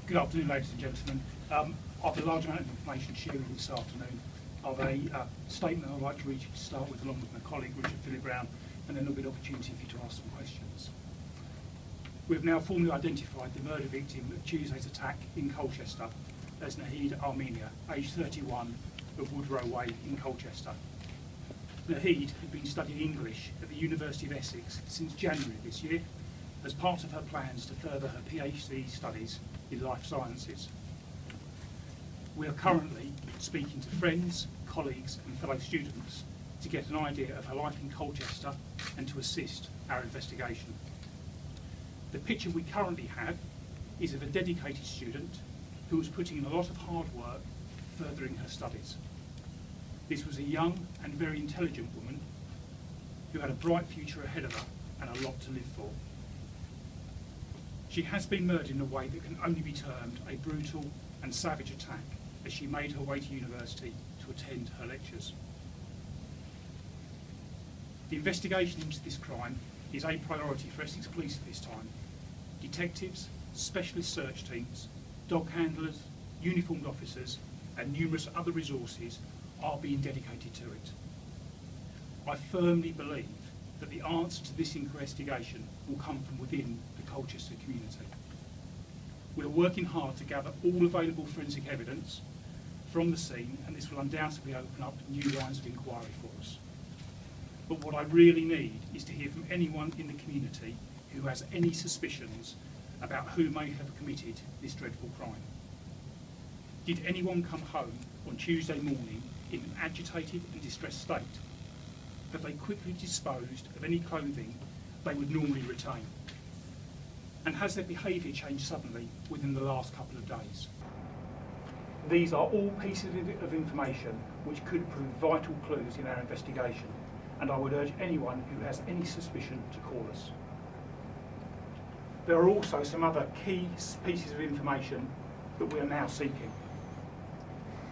Good afternoon, ladies and gentlemen. After a large amount of information shared this afternoon, I've a statement I'd like to read you to start with, along with my colleague Richard Philip Brown, and then there'll be an opportunity for you to ask some questions. We've now formally identified the murder victim of Tuesday's attack in Colchester as Nahid Almanea, aged 31, of Woodrow Way in Colchester. Nahid had been studying English at the University of Essex since January this year as part of her plans to further her PhD studies in life sciences. We are currently speaking to friends, colleagues and fellow students to get an idea of her life in Colchester and to assist our investigation. The picture we currently have is of a dedicated student who was putting in a lot of hard work furthering her studies. This was a young and very intelligent woman who had a bright future ahead of her and a lot to live for. She has been murdered in a way that can only be termed a brutal and savage attack as she made her way to university to attend her lectures. The investigation into this crime is a priority for Essex Police at this time. Detectives, specialist search teams, dog handlers, uniformed officers and numerous other resources are being dedicated to it. I firmly believe that the answer to this investigation will come from within the Colchester community. We are working hard to gather all available forensic evidence from the scene, and this will undoubtedly open up new lines of inquiry for us. But what I really need is to hear from anyone in the community who has any suspicions about who may have committed this dreadful crime. Did anyone come home on Tuesday morning in an agitated and distressed state? Have they quickly disposed of any clothing they would normally retain? And has their behaviour changed suddenly within the last couple of days? These are all pieces of information which could prove vital clues in our investigation, and I would urge anyone who has any suspicion to call us. There are also some other key pieces of information that we are now seeking.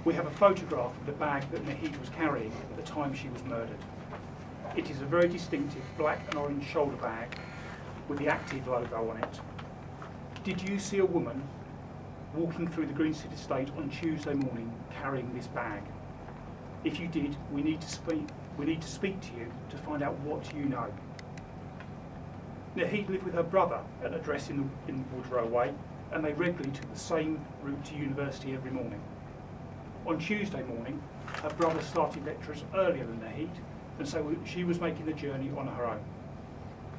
We have a photograph of the bag that Nahid was carrying at the time she was murdered. It is a very distinctive black and orange shoulder bag with the Active logo on it. Did you see a woman walking through the Green City estate on Tuesday morning carrying this bag? If you did, we need to speak to you to find out what you know. Nahid lived with her brother at an address in Woodrow Way, and they regularly took the same route to university every morning. On Tuesday morning, her brother started lectures earlier than Nahid, and so she was making the journey on her own.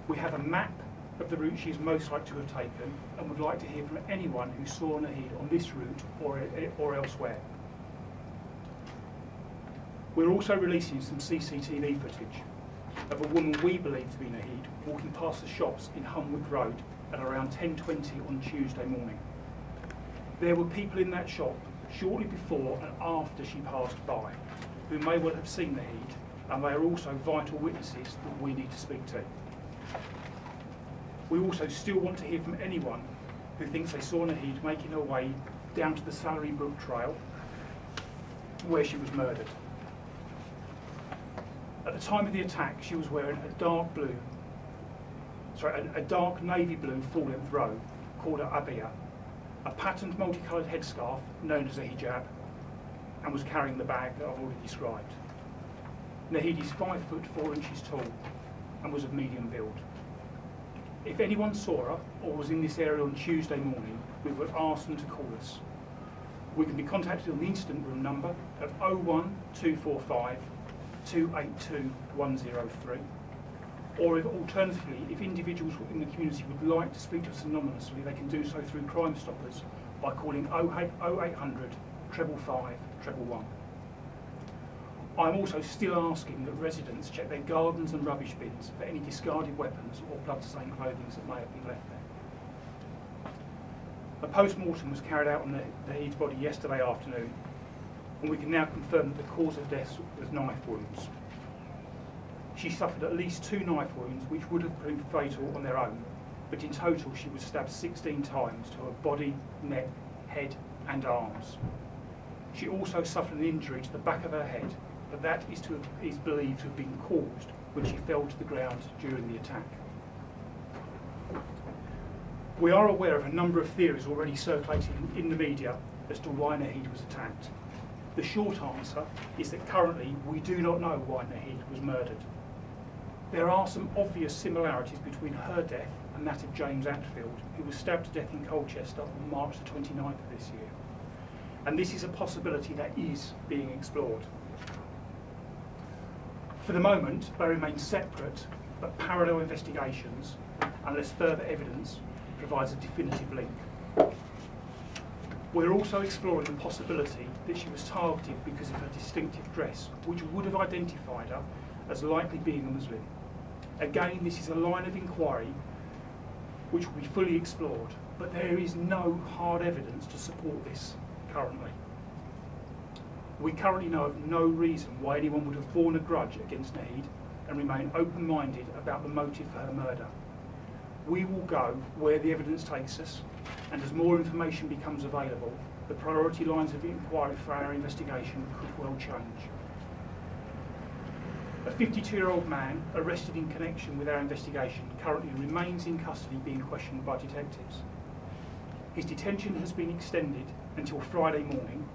We have a map of the route she is most likely to have taken and would like to hear from anyone who saw Nahid on this route or elsewhere. We're also releasing some CCTV footage of a woman we believe to be Nahid walking past the shops in Hunwood Road at around 10:20 on Tuesday morning. There were people in that shop shortly before and after she passed by who may well have seen Nahid, and they are also vital witnesses that we need to speak to. We also still want to hear from anyone who thinks they saw Nahid making her way down to the Salary Brook Trail where she was murdered. At the time of the attack, she was wearing a dark navy blue full-length robe called an abaya, a patterned multicoloured headscarf known as a hijab, and was carrying the bag that I've already described. Nahid is 5 foot 4 inches tall and was of medium build. If anyone saw her or was in this area on Tuesday morning, we would ask them to call us. We can be contacted on the incident room number of 01245 282 103, or alternatively, if individuals in the community would like to speak to us anonymously, they can do so through Crime Stoppers by calling 0800 555 111. I'm also still asking that residents check their gardens and rubbish bins for any discarded weapons or blood-stained clothing that may have been left there. A post-mortem was carried out on Nahid's body yesterday afternoon, and we can now confirm that the cause of death was knife wounds. She suffered at least 2 knife wounds which would have proved fatal on their own, but in total she was stabbed 16 times to her body, neck, head and arms. She also suffered an injury to the back of her head, but that is believed to have been caused when she fell to the ground during the attack. We are aware of a number of theories already circulating in the media as to why Nahid was attacked. The short answer is that currently we do not know why Nahid was murdered. There are some obvious similarities between her death and that of James Attfield, who was stabbed to death in Colchester on March the 29th of this year. And this is a possibility that is being explored. For the moment, they remain separate but parallel investigations unless further evidence provides a definitive link. We're also exploring the possibility that she was targeted because of her distinctive dress, which would have identified her as likely being a Muslim. Again, this is a line of inquiry which will be fully explored, but there is no hard evidence to support this currently. We currently know of no reason why anyone would have borne a grudge against Nahid and remain open-minded about the motive for her murder. We will go where the evidence takes us, and as more information becomes available, the priority lines of inquiry for our investigation could well change. A 52-year-old man arrested in connection with our investigation currently remains in custody being questioned by detectives. His detention has been extended until Friday morning,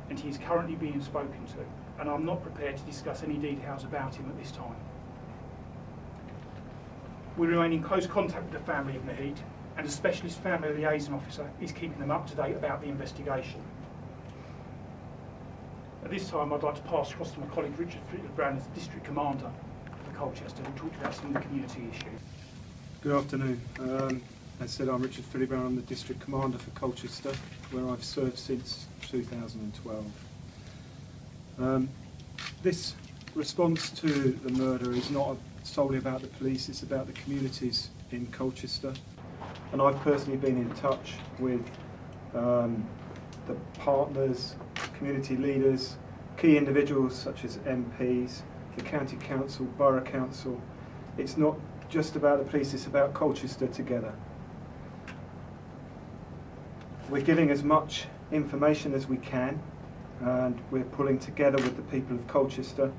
and he is currently being spoken to, and I'm not prepared to discuss any details about him at this time. We remain in close contact with the family of Nahid, and a specialist family liaison officer is keeping them up to date about the investigation. At this time, I'd like to pass across to my colleague Richard Brown as District Commander for Colchester, who will talk about some of the community issues. Good afternoon. As said, I'm Richard Brown. I'm the District Commander for Colchester, where I've served since 2012. This response to the murder is not solely about the police, it's about the communities in Colchester. And I've personally been in touch with the partners, community leaders, key individuals such as MPs, the County Council, Borough Council. It's not just about the police, it's about Colchester together. We're giving as much information as we can, and we're pulling together with the people of Colchester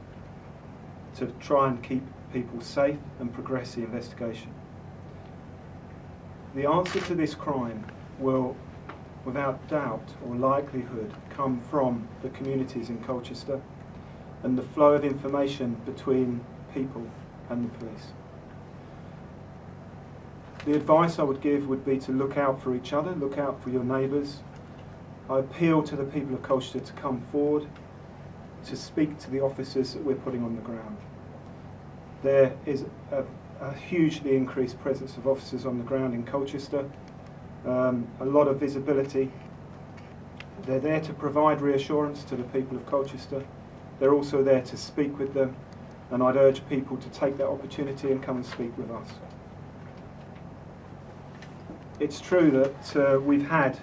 to try and keep people safe and progress the investigation. The answer to this crime will, without doubt or likelihood, come from the communities in Colchester and the flow of information between people and the police. The advice I would give would be to look out for each other, look out for your neighbours. I appeal to the people of Colchester to come forward, to speak to the officers that we're putting on the ground. There is a hugely increased presence of officers on the ground in Colchester, a lot of visibility. They're there to provide reassurance to the people of Colchester. They're also there to speak with them, and I'd urge people to take that opportunity and come and speak with us. It's true that we've had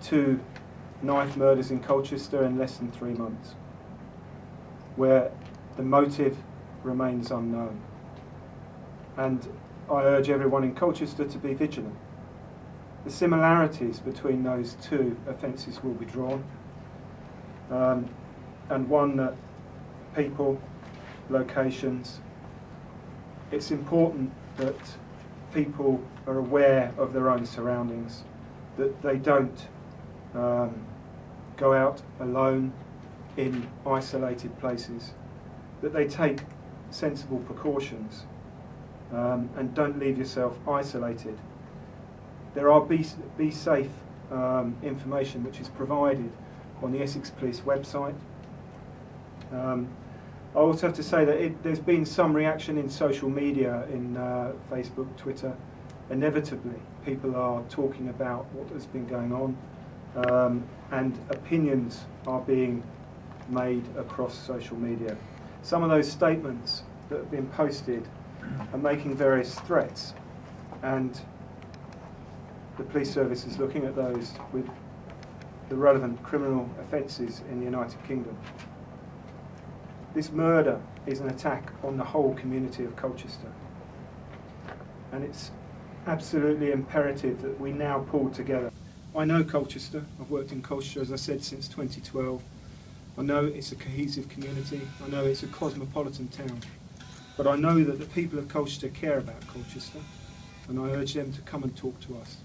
2 knife murders in Colchester in less than 3 months, where the motive remains unknown. And I urge everyone in Colchester to be vigilant. The similarities between those 2 offences will be drawn, and one that people, locations, it's important that people are aware of their own surroundings, that they don't go out alone in isolated places, that they take sensible precautions and don't leave yourself isolated. There are Be Safe information which is provided on the Essex Police website. I also have to say that there's been some reaction in social media, in Facebook, Twitter. Inevitably, people are talking about what has been going on, and opinions are being made across social media. Some of those statements that have been posted are making various threats, and the police service is looking at those with the relevant criminal offences in the United Kingdom. This murder is an attack on the whole community of Colchester, and it's absolutely imperative that we now pull together. I know Colchester. I've worked in Colchester, as I said, since 2012. I know it's a cohesive community. I know it's a cosmopolitan town. But I know that the people of Colchester care about Colchester, and I urge them to come and talk to us.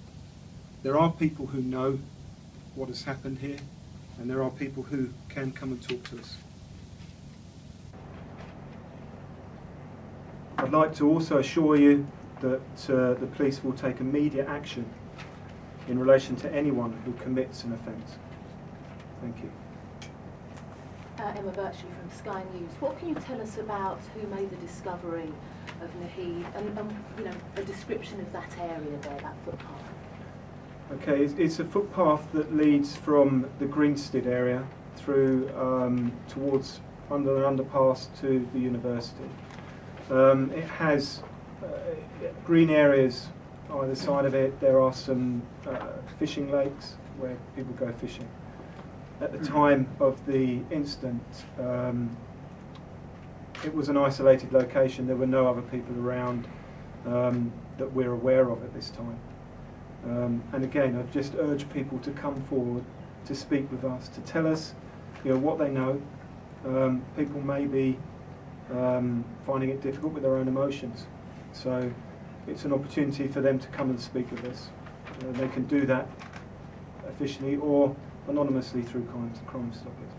There are people who know what has happened here, and there are people who can come and talk to us. I'd like to also assure you that the police will take immediate action in relation to anyone who commits an offence. Thank you. Emma Birchley from Sky News. What can you tell us about who made the discovery of Nahid and you know, a description of that area there, that footpath? Okay, it's a footpath that leads from the Greenstead area through towards under an underpass to the university. It has green areas either side of it. There are some fishing lakes where people go fishing. At the time of the incident, it was an isolated location. There were no other people around that we're aware of at this time. And again, I'd just urge people to come forward to speak with us, to tell us, you know, what they know. People may be finding it difficult with their own emotions, so it's an opportunity for them to come and speak with us. They can do that officially or anonymously through Crime Stoppers.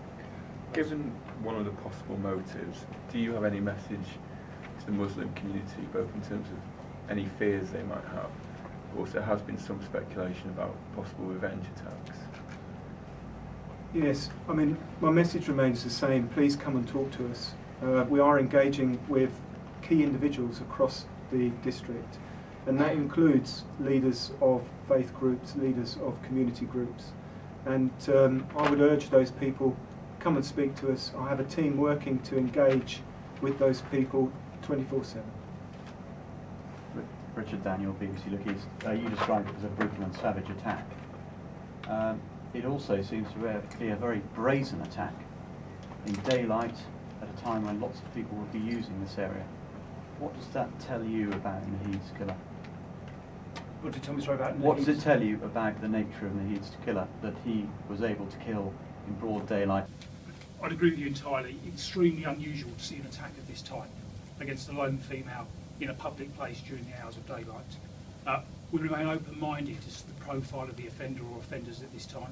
Given one of the possible motives, do you have any message to the Muslim community, both in terms of any fears they might have? Also, there has been some speculation about possible revenge attacks. Yes, I mean, my message remains the same. Please come and talk to us. We are engaging with key individuals across the district, and that includes leaders of faith groups, leaders of community groups. And I would urge those people, come and speak to us. I have a team working to engage with those people 24/7. Richard Daniel, BBC Look East. You described it as a brutal and savage attack. It also seems to be a very brazen attack in daylight at a time when lots of people would be using this area. What does that tell you about Nahid's killer? What did you tell me, sorry, about Nahid? What does it tell you about the nature of Nahid's killer, that he was able to kill in broad daylight? I'd agree with you entirely. Extremely unusual to see an attack of this type against a lone female in a public place during the hours of daylight. We remain open-minded as to the profile of the offender or offenders at this time,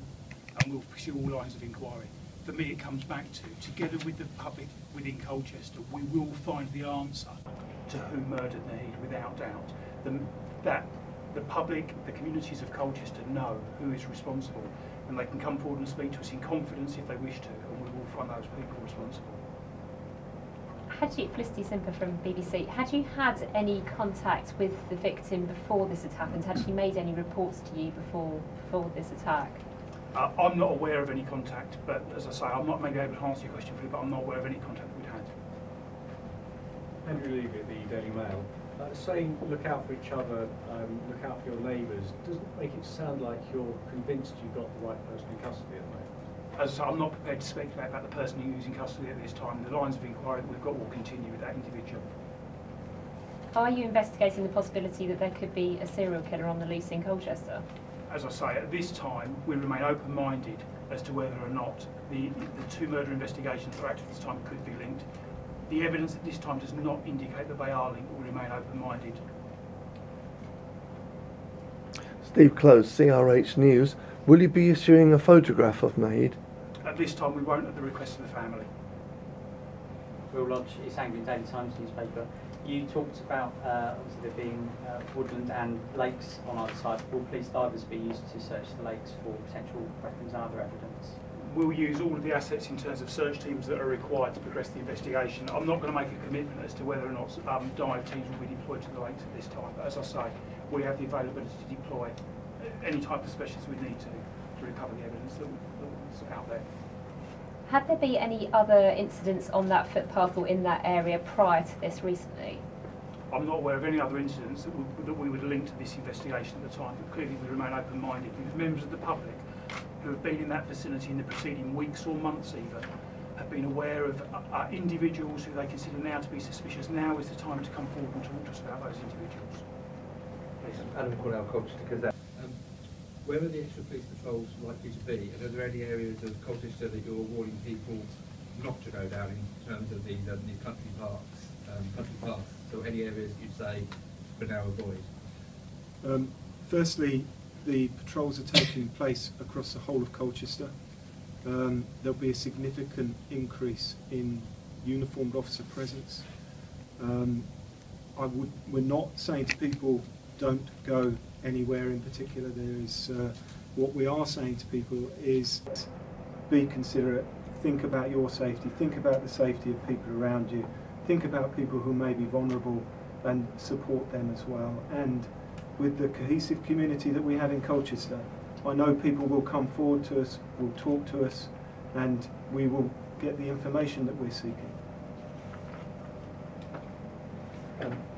and we'll pursue all lines of inquiry. For me, it comes back to, together with the public within Colchester, we will find the answer to who murdered Nahid, without doubt. That the public, the communities of Colchester know who is responsible, and they can come forward and speak to us in confidence if they wish to, and we will find those people responsible. Felicity Simper from BBC. Had you had any contact with the victim before this had happened? Had she made any reports to you before this attack? I'm not aware of any contact, but as I say, I'm not maybe able to answer your question, but I'm not aware of any contact that we'd had. Andrew Levy at the Daily Mail. Saying look out for each other, look out for your neighbours, doesn't make it sound like you're convinced you've got the right person in custody at the moment. As I say, I'm not prepared to speculate about the person who's in custody at this time. The lines of inquiry that we've got will continue with that individual. Are you investigating the possibility that there could be a serial killer on the loose in Colchester? As I say, at this time, we remain open-minded as to whether or not the two murder investigations that are active at this time could be linked. The evidence at this time does not indicate that they are linked. We remain open-minded. Steve Close, CRHnews. Will you be issuing a photograph of Nahid? At this time, we won't, at the request of the family. Will Lodge, East Anglian Daily Times newspaper. You talked about obviously there being woodland and lakes on either side. Will police divers be used to search the lakes for potential weapons and other evidence? We'll use all of the assets in terms of search teams that are required to progress the investigation. I'm not going to make a commitment as to whether or not dive teams will be deployed to the lakes at this time, but as I say, we have the availability to deploy any type of specialists we need to recover the evidence that's out there. Had there been any other incidents on that footpath or in that area prior to this recently? I'm not aware of any other incidents that we would link to this investigation at the time, but clearly we remain open-minded. With members of the public who have been in that vicinity in the preceding weeks or months even, have been aware of individuals who they consider now to be suspicious. Now is the time to come forward and talk to us about those individuals. Adam Cornell, Colchester Gazette. Where are the extra police patrols likely to be? And are there any areas of Colchester that you're warning people not to go down in terms of these country paths? So any areas you'd say for now avoid? Firstly, the patrols are taking place across the whole of Colchester. There'll be a significant increase in uniformed officer presence. We're not saying to people don't go anywhere in particular. What we are saying to people is be considerate, think about your safety, think about the safety of people around you, think about people who may be vulnerable and support them as well. And with the cohesive community that we have in Colchester, I know people will come forward to us, will talk to us, and we will get the information that we're seeking.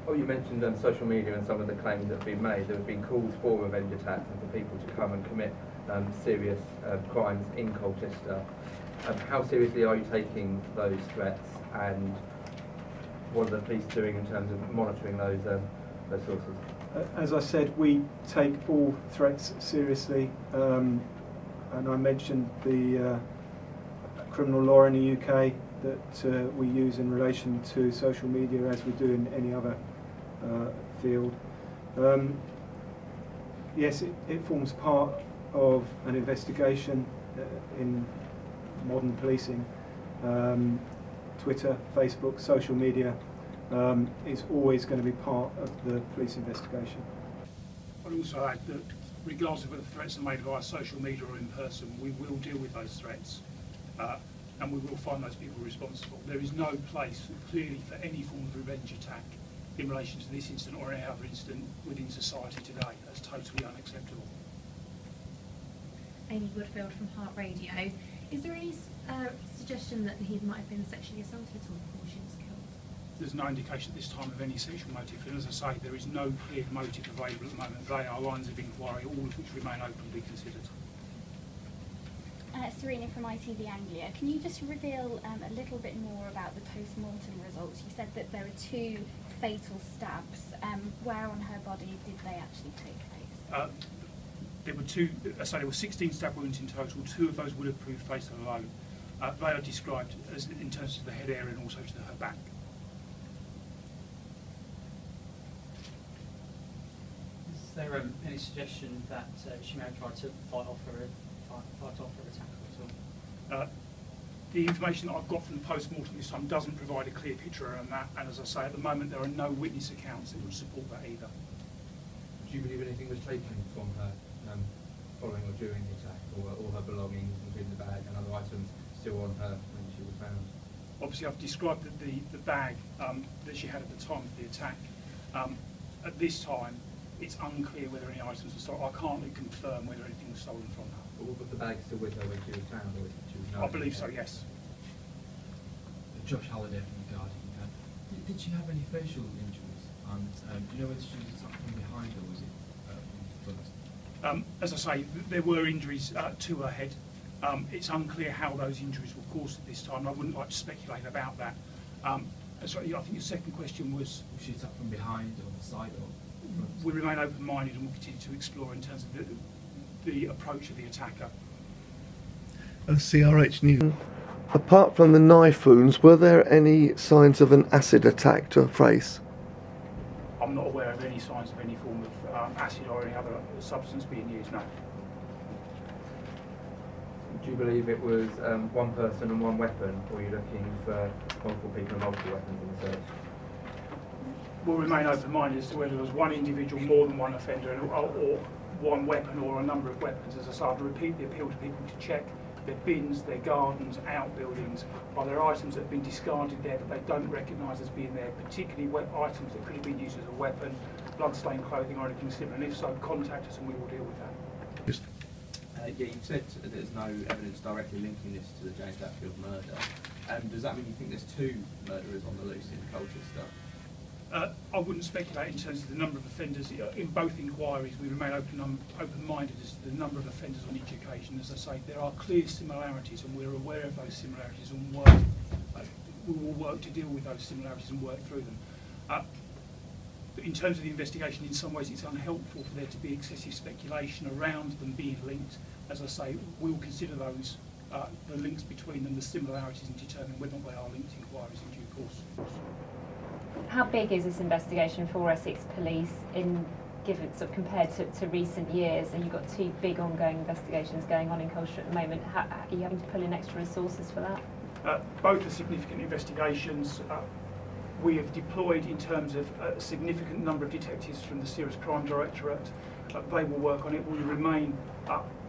You mentioned social media and some of the claims that have been made. There have been calls for revenge attacks and for people to come and commit serious crimes in Colchester. How seriously are you taking those threats, and what are the police doing in terms of monitoring those sources? As I said, we take all threats seriously, and I mentioned the criminal law in the UK that we use in relation to social media, as we do in any other field. Yes, it forms part of an investigation in modern policing. Twitter, Facebook, social media is always going to be part of the police investigation. I'd also add that regardless of whether threats are made via social media or in person, we will deal with those threats and we will find those people responsible. There is no place clearly for any form of revenge attack in relation to this incident or any other incident within society today. That's totally unacceptable. Amy Woodfield from Heart Radio. Is there any suggestion that he might have been sexually assaulted at all before she was killed? There's no indication at this time of any sexual motive, and as I say, there is no clear motive available at the moment. They are lines of inquiry, all of which remain open to be considered. Serena from ITV Anglia. Can you just reveal a little bit more about the post-mortem results? You said that there were 2 fatal stabs. Where on her body did they actually take place? There were there were 16 stab wounds in total. 2 of those would have proved fatal alone. They are described as in terms of the head area and also to her back. Is there any suggestion that she may have tried to fight off her attacker at all? The information that I've got from the post-mortem this time doesn't provide a clear picture around that, and as I say, at the moment there are no witness accounts that would support that either. Do you believe anything was taken from her following or during the attack, or all her belongings, including the bag and other items, still on her when she was found? Obviously I've described the bag that she had at the time of the attack. At this time it's unclear whether any items were stolen. I can't confirm whether anything was stolen from her. But was the bag still with her when she was found, or she was known? I believe so, yes. Josh Halliday from The Guardian. Did she have any facial injuries? And do you know whether she was attacked from behind or was it from front? As I say, there were injuries to her head. It's unclear how those injuries were caused at this time. I wouldn't like to speculate about that. Sorry, I think your second question was... Was she attacked from behind or the side or front? We remain open-minded and will continue to explore in terms of the approach of the attacker. CRHnews. Apart from the knife wounds, were there any signs of an acid attack to her face? I'm not aware of any signs of any form of acid or any other substance being used, no. Do you believe it was one person and one weapon, or are you looking for multiple people and multiple weapons in the search? We'll remain open-minded as to whether there was one individual, more than one offender, or one weapon or a number of weapons. As I say, I'd repeat the appeal to people to check their bins, their gardens, outbuildings. Are there items that have been discarded there that they don't recognise as being there, particularly items that could have been used as a weapon, blood-stained clothing or anything similar? And if so, contact us and we will deal with that. Yes. Yeah, you said there's no evidence directly linking this to the James Attfield murder. Does that mean you think there's 2 murderers on the loose in Colchester? I wouldn't speculate in terms of the number of offenders. In both inquiries, we remain open-minded as to the number of offenders on each occasion. As I say, there are clear similarities, and we're aware of those similarities, and we will work to deal with those similarities and work through them. In terms of the investigation, in some ways it's unhelpful for there to be excessive speculation around them being linked. As I say, we'll consider those, the links between them, the similarities, and determine whether they are linked inquiries in due course. How big is this investigation for Essex Police in given sort of compared to recent years, and you've got two big ongoing investigations going on in Colchester at the moment. Are you having to pull in extra resources for that? Both are significant investigations. We have deployed in terms of a significant number of detectives from the Serious Crime Directorate. They will work on it. We remain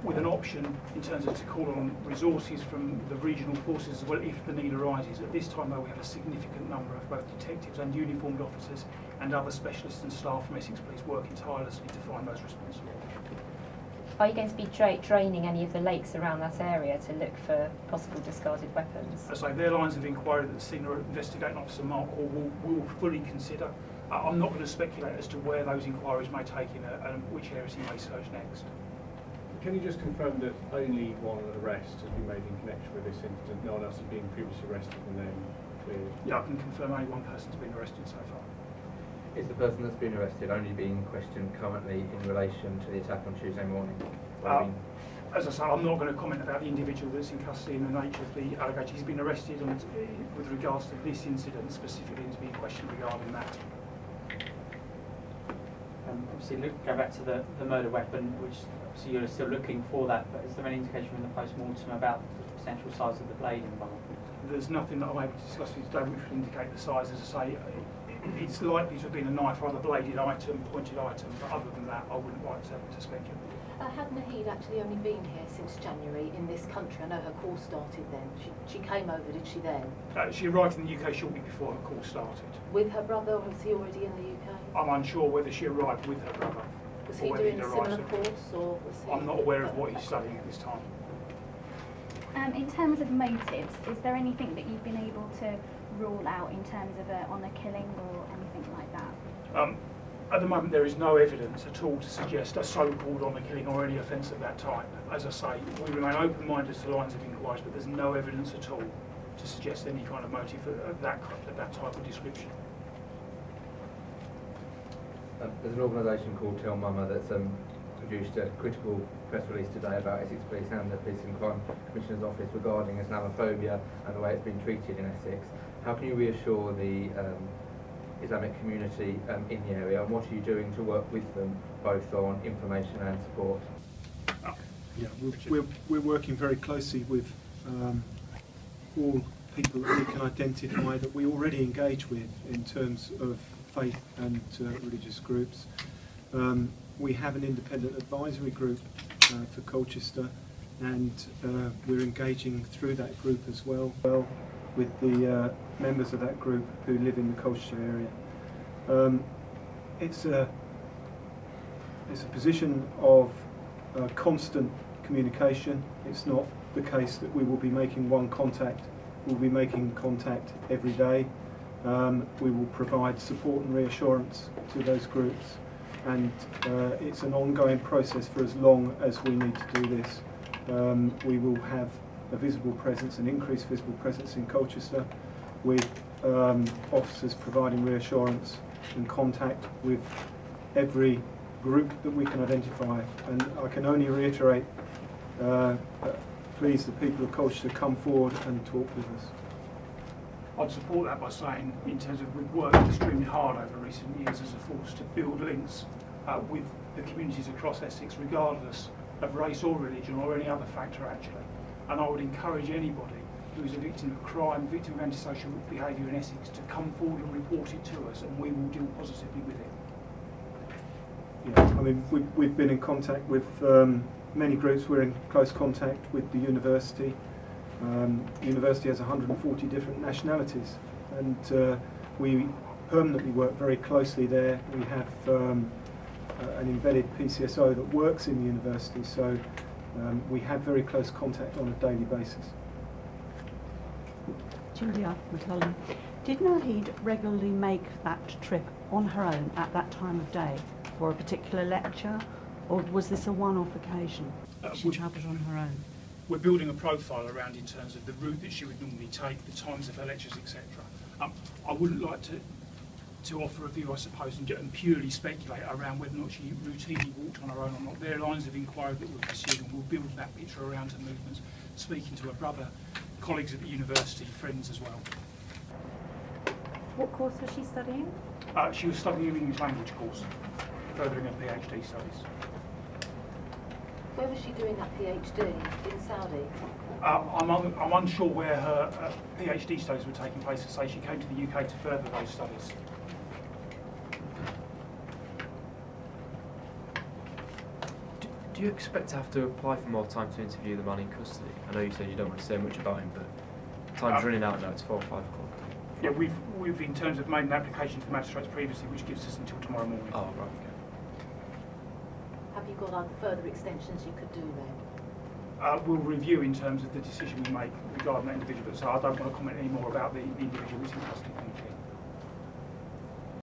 with an option in terms of to call on resources from the regional forces as well if the need arises. At this time though we have a significant number of both detectives and uniformed officers and other specialists and staff from Essex Police working tirelessly to find those responsible. Are you going to be draining any of the lakes around that area to look for possible discarded weapons? As I say, their lines of inquiry that the Senior Investigating Officer Mark Hall will fully consider. I'm not going to speculate as to where those inquiries may take in and which areas he may search next. Can you just confirm that only one arrest has been made in connection with this incident? No one else has been previously arrested and then cleared? Yeah, I can confirm only one person's been arrested so far. Is the person that's been arrested only being questioned currently in relation to the attack on Tuesday morning? As I say, I'm not going to comment about the individual that's in custody and the nature of the allegation. He's been arrested with regards to this incident specifically and to be questioned regarding that. Obviously, go back to the murder weapon, which obviously you're still looking for that, but is there any indication from the post-mortem about the potential size of the blade involved? There's nothing that I'm able to discuss with you today which would indicate the size. As I say, it's likely to have been a knife or other bladed item, pointed item, but other than that I wouldn't like to speculate. Had Nahid actually only been here since January in this country? I know her course started then. She came over, did she then? She arrived in the UK shortly before her course started. With her brother, or was he already in the UK? I'm unsure whether she arrived with her brother. Was he doing a similar course, or was he... I'm not aware of what he's studying at this time. In terms of motives, is there anything that you've been able to rule out in terms of an honour killing or anything like that? At the moment there is no evidence at all to suggest a so-called honour killing or any offence of that type. As I say, we remain open-minded to lines of inquiries, but there's no evidence at all to suggest any kind of motive of that type of description. There's an organisation called Tell Mama that's produced a critical press release today about Essex Police and the Police and Crime Commissioner's Office regarding Islamophobia and the way it's been treated in Essex. How can you reassure the Islamic community in the area, and what are you doing to work with them both on information and support? Yeah, we're working very closely with all people that we can identify that we already engage with in terms of faith and religious groups. We have an independent advisory group for Colchester, and we're engaging through that group as well with the members of that group who live in the Colchester area. It's a position of constant communication. It's not the case that we will be making one contact. We'll be making contact every day. We will provide support and reassurance to those groups, and it's an ongoing process for as long as we need to do this. We will have a visible presence, an increased visible presence in Colchester, with officers providing reassurance and contact with every group that we can identify. And I can only reiterate, please, the people of Colchester, come forward and talk with us. I'd support that by saying, in terms of, we've worked extremely hard over recent years as a force to build links with the communities across Essex, regardless of race or religion or any other factor actually. And I would encourage anybody who is a victim of crime, victim of antisocial behaviour in Essex, to come forward and report it to us, and we will deal positively with it. Yeah, I mean, we've been in contact with many groups. We're in close contact with the university. The university has 140 different nationalities, and we permanently work very closely there. We have an embedded PCSO that works in the university, so we have very close contact on a daily basis. Julia McCullum, did Nahid regularly make that trip on her own at that time of day for a particular lecture, or was this a one-off occasion that she travelled on her own? We're building a profile around in terms of the route that she would normally take, the times of her lectures, etc. I wouldn't like to offer a view, I suppose, and purely speculate around whether or not she routinely walked on her own or not. There are lines of inquiry that we're pursuing, and we'll build that picture around her movements, speaking to her brother, colleagues at the university, friends as well. What course was she studying? She was studying an English language course. furthering her PhD studies. Where was she doing that PhD? In Saudi? I'm unsure where her PhD studies were taking place. To say she came to the UK to further those studies. Do you expect to have to apply for more time to interview the man in custody? I know you said you don't want to say much about him, but time's running out now. It's 4 or 5 o'clock. Yeah, we've in terms of made an application to the magistrates previously, which gives us until tomorrow morning. Oh, right, okay. Have you got other further extensions you could do then? We'll review in terms of the decision we make regarding that individual, so I don't want to comment any more about the individual that's in custody. Thank you.